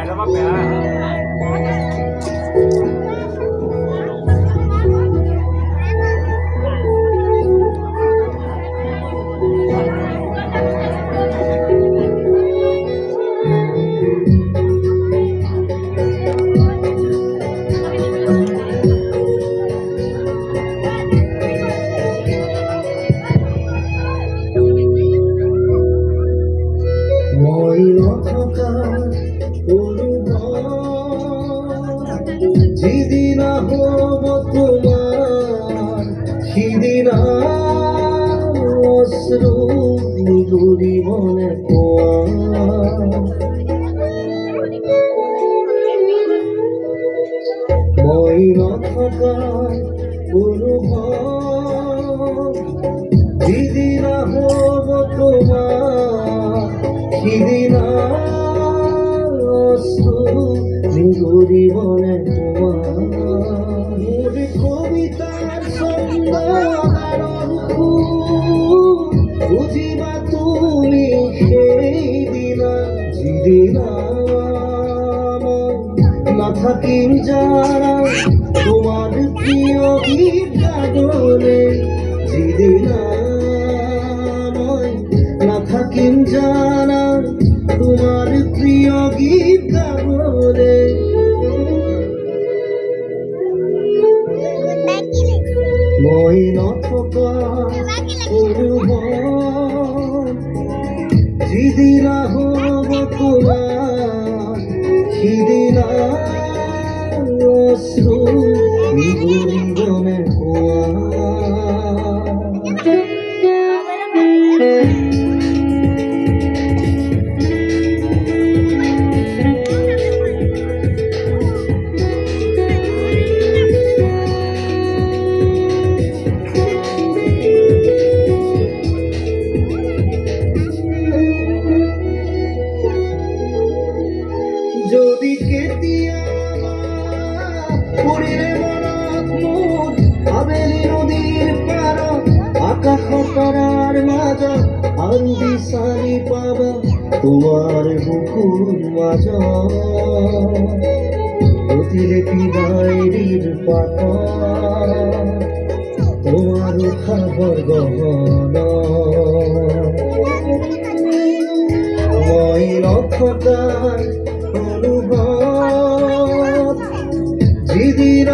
แล้วมาแปะযেদিন হব তোমার সেদিন অশ্রু নিগুড়ি মনে মই নথকার অনুভব যেদিন হব তোমার সেদিন অশ্রু নিগুড়ি মনে কবিতার ছন্দ বুঝিবা তুমি সেই দিনা যেদিন না থাকিম যারা তোমার প্রিয় গীত গাগলে যেদিন না থাকিম যারা তোমার প্রিয় গীত গাগলে মই নথকা যেদিন হব তোমার সেদিন অশ্রু নিগুড়িবনে যদি কেতিয়া পড়িলে মনত মোর আবেলি নদীর পার আকাশ তরার মাঝ আৰু বিচাৰি পাবা তোমাৰ বুকুৰ মাঝ প্ৰতিলেপি ডায়েৰীৰ পাত তোমাৰ খাবৰ গহন মই নথকাৰ অনুভৱ যেদিন